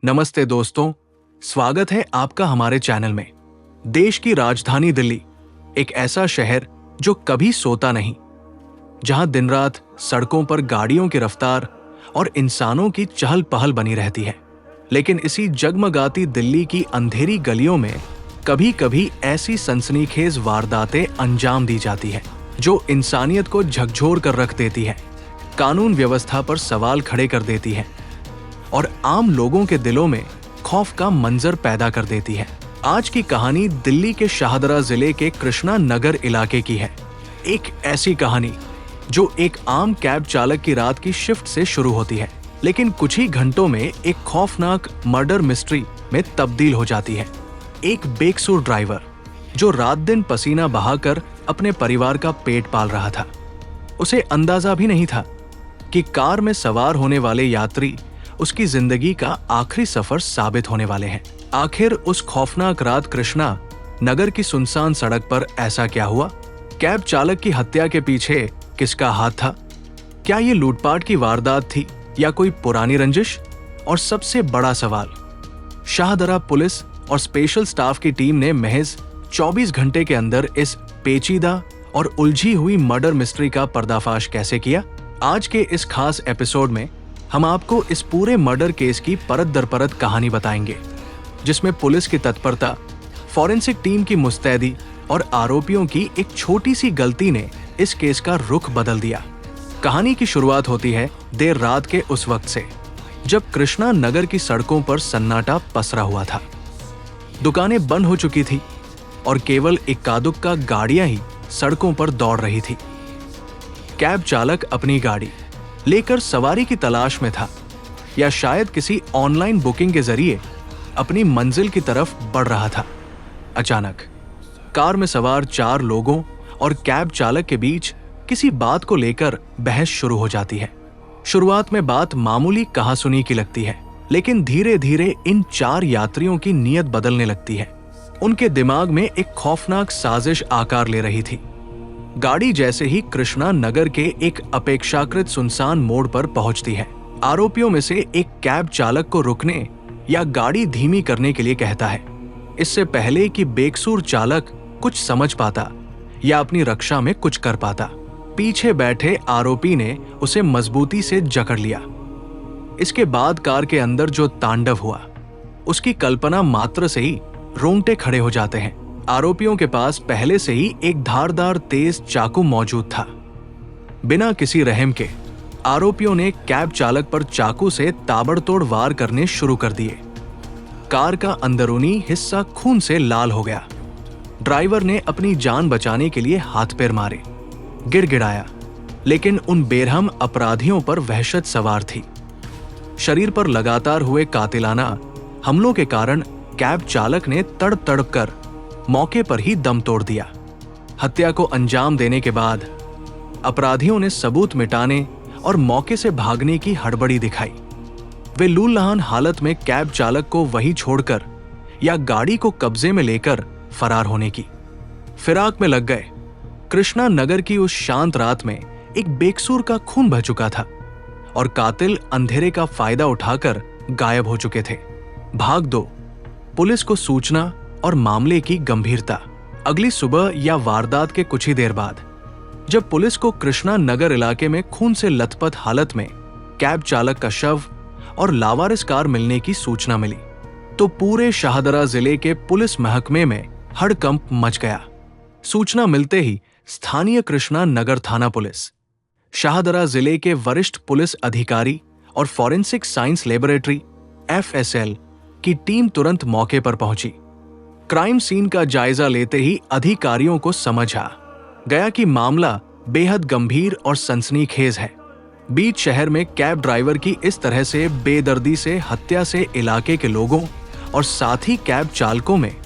नमस्ते दोस्तों, स्वागत है आपका हमारे चैनल में। देश की राजधानी दिल्ली एक ऐसा शहर जो कभी सोता नहीं, जहां दिन रात सड़कों पर गाड़ियों की रफ्तार और इंसानों की चहल पहल बनी रहती है। लेकिन इसी जगमगाती दिल्ली की अंधेरी गलियों में कभी कभी ऐसी सनसनीखेज वारदातें अंजाम दी जाती है जो इंसानियत को झकझोर कर रख देती है, कानून व्यवस्था पर सवाल खड़े कर देती है और आम लोगों के दिलों में खौफ का मंजर पैदा कर देती है। आज की कहानी दिल्ली के शाहदरा जिले के कृष्णा नगर इलाके की है। एक ऐसी कहानी जो एक आम कैब चालक की रात की शिफ्ट से शुरू होती है, लेकिन कुछ ही घंटों में एक खौफनाक मर्डर मिस्ट्री में तब्दील हो जाती है। एक बेकसूर ड्राइवर जो रात दिन पसीना बहाकर अपने परिवार का पेट पाल रहा था, उसे अंदाजा भी नहीं था कि कार में सवार होने वाले यात्री उसकी जिंदगी का आखिरी सफर साबित होने वाले हैं। आखिर उस खौफनाक रात कृष्णा नगर की सुनसान सड़क पर ऐसा क्या हुआ? कैब चालक की हत्या के पीछे किसका हाथ था? क्या ये लूटपाट की वारदात थी या कोई पुरानी रंजिश? और सबसे बड़ा सवाल, शाहदरा पुलिस और स्पेशल स्टाफ की टीम ने महज 24 घंटे के अंदर इस पेचीदा और उलझी हुई मर्डर मिस्ट्री का पर्दाफाश कैसे किया? आज के इस खास एपिसोड में हम आपको इस पूरे मर्डर केस की परत दर परत कहानी बताएंगे, जिसमें पुलिस की तत्परता, फॉरेंसिक टीम की मुस्तैदी और आरोपियों की एक छोटी सी गलती ने इस केस का रुख बदल दिया। कहानी की शुरुआत होती है देर रात के उस वक्त से, जब कृष्णा नगर की सड़कों पर सन्नाटा पसरा हुआ था। दुकानें बंद हो चुकी थी और केवल इक्का-दुक्का गाड़ियां ही सड़कों पर दौड़ रही थी। कैब चालक अपनी गाड़ी लेकर सवारी की तलाश में था, या शायद किसी ऑनलाइन बुकिंग के जरिए अपनी मंजिल की तरफ बढ़ रहा था। अचानक कार में सवार 4 लोगों और कैब चालक के बीच किसी बात को लेकर बहस शुरू हो जाती है। शुरुआत में बात मामूली कहासुनी की लगती है, लेकिन धीरे धीरे इन 4 यात्रियों की नीयत बदलने लगती है। उनके दिमाग में एक खौफनाक साजिश आकार ले रही थी। गाड़ी जैसे ही कृष्णा नगर के एक अपेक्षाकृत सुनसान मोड़ पर पहुंचती है, आरोपियों में से एक कैब चालक को रुकने या गाड़ी धीमी करने के लिए कहता है, इससे पहले कि बेकसूर चालक कुछ समझ पाता या अपनी रक्षा में कुछ कर पाता। पीछे बैठे आरोपी ने उसे मजबूती से जकड़ लिया। इसके बाद कार के अंदर जो तांडव हुआ, उसकी कल्पना मात्र से ही रोंगटे खड़े हो जाते हैं। आरोपियों के पास पहले से ही एक धारदार तेज चाकू मौजूद था। बिना किसी रहम के आरोपियों ने कैब चालक पर चाकू से ताबड़तोड़ वार करने शुरू कर दिए। कार का अंदरूनी हिस्सा खून से लाल हो गया। ड्राइवर ने अपनी जान बचाने के लिए हाथ पैर मारे, गिड़गिड़ाया, लेकिन उन बेरहम अपराधियों पर वहशत सवार थी। शरीर पर लगातार हुए कातिलाना हमलों के कारण कैब चालक ने तड़प तड़प कर मौके पर ही दम तोड़ दिया। हत्या को अंजाम देने के बाद अपराधियों ने सबूत मिटाने और मौके से भागने की हड़बड़ी दिखाई। वे लूलहान हालत में कैब चालक को वहीं छोड़कर या गाड़ी को कब्जे में लेकर फरार होने की फिराक में लग गए। कृष्णा नगर की उस शांत रात में एक बेकसूर का खून बह चुका था और कातिल अंधेरे का फायदा उठाकर गायब हो चुके थे। भाग दो, पुलिस को सूचना और मामले की गंभीरता। अगली सुबह या वारदात के कुछ ही देर बाद जब पुलिस को कृष्णा नगर इलाके में खून से लथपथ हालत में कैब चालक का शव और लावारिस कार मिलने की सूचना मिली, तो पूरे शाहदरा जिले के पुलिस महकमे में हड़कंप मच गया। सूचना मिलते ही स्थानीय कृष्णा नगर थाना पुलिस, शाहदरा जिले के वरिष्ठ पुलिस अधिकारी और फॉरेंसिक साइंस लेबोरेटरी FSL की टीम तुरंत मौके पर पहुंची। क्राइम सीन का जायजा लेते ही अधिकारियों को समझ आ गया कि मामला बेहद गंभीर और सनसनीखेज है। बीच शहर में कैब ड्राइवर की इस तरह से बेदर्दी से हत्या से इलाके के लोगों और साथ ही कैब चालकों में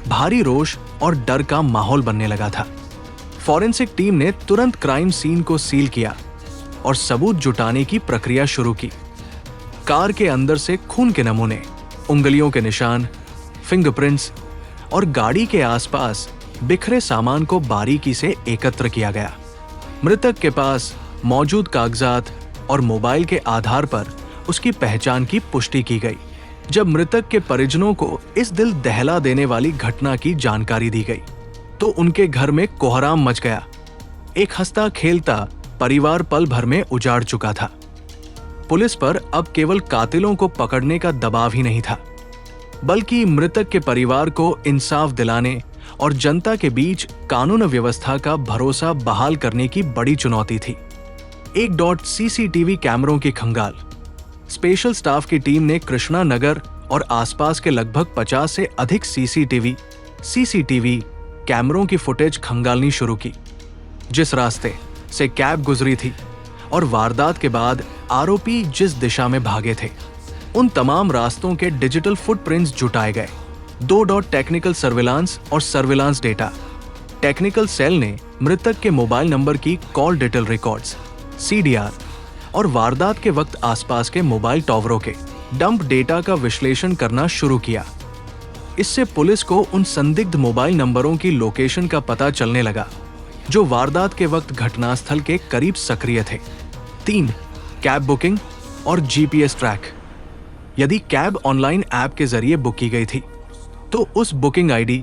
भारी रोष और डर का माहौल बनने लगा था। फॉरेंसिक टीम ने तुरंत क्राइम सीन को सील किया और सबूत जुटाने की प्रक्रिया शुरू की। कार के अंदर से खून के नमूने, उंगलियों के निशान, फिंगरप्रिंट्स और गाड़ी के आसपास बिखरे सामान को बारीकी से एकत्र किया गया। मृतक के पास मौजूद कागजात और मोबाइल के आधार पर उसकी पहचान की पुष्टि की गई। जब मृतक के परिजनों को इस दिल दहला देने वाली घटना की जानकारी दी गई तो उनके घर में कोहराम मच गया। एक हंसता खेलता परिवार पल भर में उजाड़ चुका था। पुलिस पर अब केवल कातिलों को पकड़ने का दबाव ही नहीं था, बल्कि मृतक के परिवार को इंसाफ दिलाने और जनता के बीच कानून व्यवस्था का भरोसा बहाल करने की बड़ी चुनौती थी। एक डॉट सीसीटीवी कैमरों की खंगाल। स्पेशल स्टाफ की टीम ने कृष्णा नगर और आसपास के लगभग 50 से अधिक सीसीटीवी कैमरों की फुटेज खंगालनी शुरू की। जिस रास्ते से कैब गुजरी थी और वारदात के बाद आरोपी जिस दिशा में भागे थे, उन तमाम रास्तों के डिजिटल फुटप्रिंट्स जुटाए गए। 2 डॉट टेक्निकल सर्विलांस और सर्विलांस डेटा। टेक्निकल सेल ने मृतक के मोबाइल नंबर की कॉल डिटेल रिकॉर्ड्स, CDR और वारदात के वक्त आसपास के मोबाइल टावरों के डंप डेटा का विश्लेषण करना शुरू किया। इससे पुलिस को उन संदिग्ध मोबाइल नंबरों की लोकेशन का पता चलने लगा जो वारदात के वक्त घटनास्थल के करीब सक्रिय थे। 3 कैब बुकिंग और GPS ट्रैक। यदि कैब ऑनलाइन ऐप के जरिए बुक की गई थी तो उस बुकिंग ID,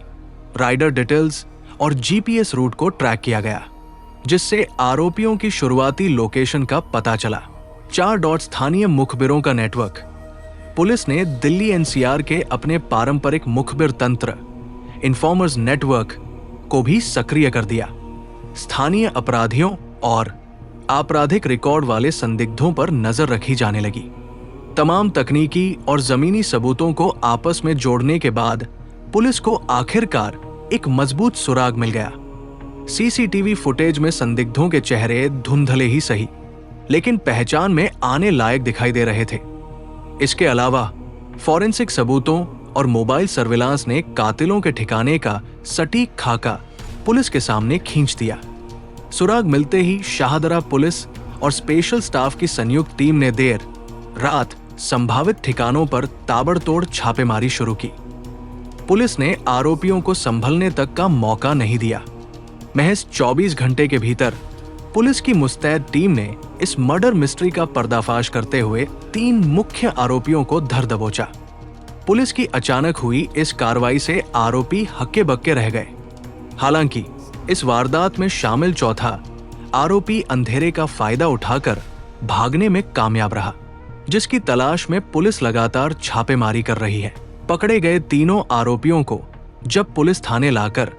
राइडर डिटेल्स और GPS रूट को ट्रैक किया गया, जिससे आरोपियों की शुरुआती लोकेशन का पता चला। 4 डॉट स्थानीय मुखबिरों का नेटवर्क। पुलिस ने दिल्ली NCR के अपने पारंपरिक मुखबिर तंत्र, इन्फॉर्मर्स नेटवर्क को भी सक्रिय कर दिया। स्थानीय अपराधियों और आपराधिक रिकॉर्ड वाले संदिग्धों पर नजर रखी जाने लगी। तमाम तकनीकी और जमीनी सबूतों को आपस में जोड़ने के बाद पुलिस को आखिरकार एक मजबूत सुराग मिल गया। CCTV फुटेज में संदिग्धों के चेहरे धुंधले ही सही, लेकिन पहचान में आने लायक दिखाई दे रहे थे। इसके अलावा फॉरेंसिक सबूतों और मोबाइल सर्विलांस ने कातिलों के ठिकाने का सटीक खाका पुलिस के सामने खींच दिया। सुराग मिलते ही शाहदरा पुलिस और स्पेशल स्टाफ की संयुक्त टीम ने देर रात संभावित ठिकानों पर ताबड़तोड़ छापेमारी शुरू की। पुलिस ने आरोपियों को संभलने तक का मौका नहीं दिया। महज 24 घंटे के भीतर पुलिस की मुस्तैद टीम ने इस मर्डर मिस्ट्री का पर्दाफाश करते हुए 3 मुख्य आरोपियों को धर दबोचा। पुलिस की अचानक हुई इस कार्रवाई से आरोपी हक्के बक्के रह गए। हालांकि इस वारदात में शामिल चौथा आरोपी अंधेरे का फायदा उठाकर भागने में कामयाब रहा, जिसकी तलाश में पुलिस लगातार छापेमारी कर रही है। पकड़े गए तीनों आरोपियों को जब पुलिस थाने लाकर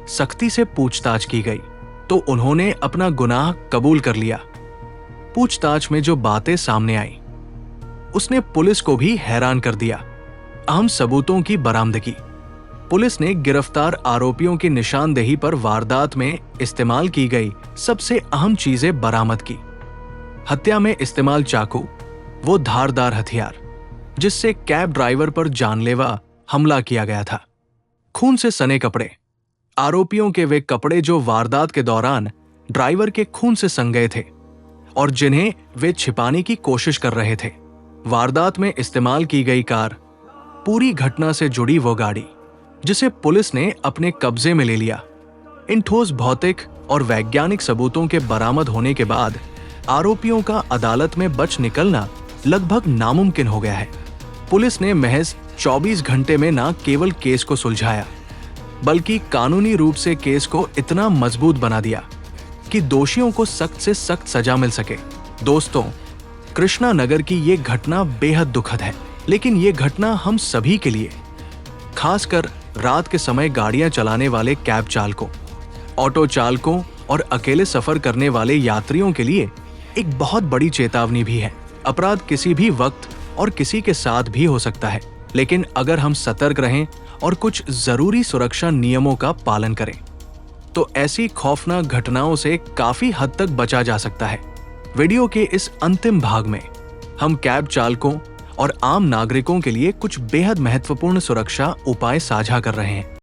सख्ती से पूछताछ की गई तो उन्होंने अपना गुनाह कबूल कर लिया। पूछताछ में जो बातें सामने आई उसने पुलिस को भी हैरान कर दिया। अहम सबूतों की बरामदगी। पुलिस ने गिरफ्तार आरोपियों की निशानदेही पर वारदात में इस्तेमाल की गई सबसे अहम चीजें बरामद की। हत्या में इस्तेमाल चाकू, वो धारदार हथियार जिससे कैब ड्राइवर पर जानलेवा हमला किया गया था। खून से सने कपड़े। आरोपियों के वे कपड़े जो वारदात के दौरान ड्राइवर के खून से संग गए थे और जिन्हें वे छिपाने की कोशिश कर रहे थे। वारदात में इस्तेमाल की गई कार, पूरी घटना से जुड़ी वो गाड़ी जिसे पुलिस ने अपने कब्जे में ले लिया। इन ठोस भौतिक और वैज्ञानिक सबूतों के बरामद होने के बाद आरोपियों का अदालत में बच निकलना लगभग नामुमकिन हो गया है। पुलिस ने महज 24 घंटे में न केवल केस को सुलझाया, बल्कि कानूनी रूप से केस को इतना मजबूत बना दिया कि दोषियों को सख्त से सख्त सजा मिल सके। दोस्तों, कृष्णा नगर की ये घटना बेहद दुखद है, लेकिन ये घटना हम सभी के लिए, खासकर रात के समय गाड़ियां चलाने वाले कैब चालकों, ऑटो चालकों और अकेले सफर करने वाले यात्रियों के लिए एक बहुत बड़ी चेतावनी भी है। अपराध किसी भी वक्त और किसी के साथ भी हो सकता है, लेकिन अगर हम सतर्क रहें और कुछ जरूरी सुरक्षा नियमों का पालन करें तो ऐसी खौफनाक घटनाओं से काफी हद तक बचा जा सकता है। वीडियो के इस अंतिम भाग में हम कैब चालकों और आम नागरिकों के लिए कुछ बेहद महत्वपूर्ण सुरक्षा उपाय साझा कर रहे हैं।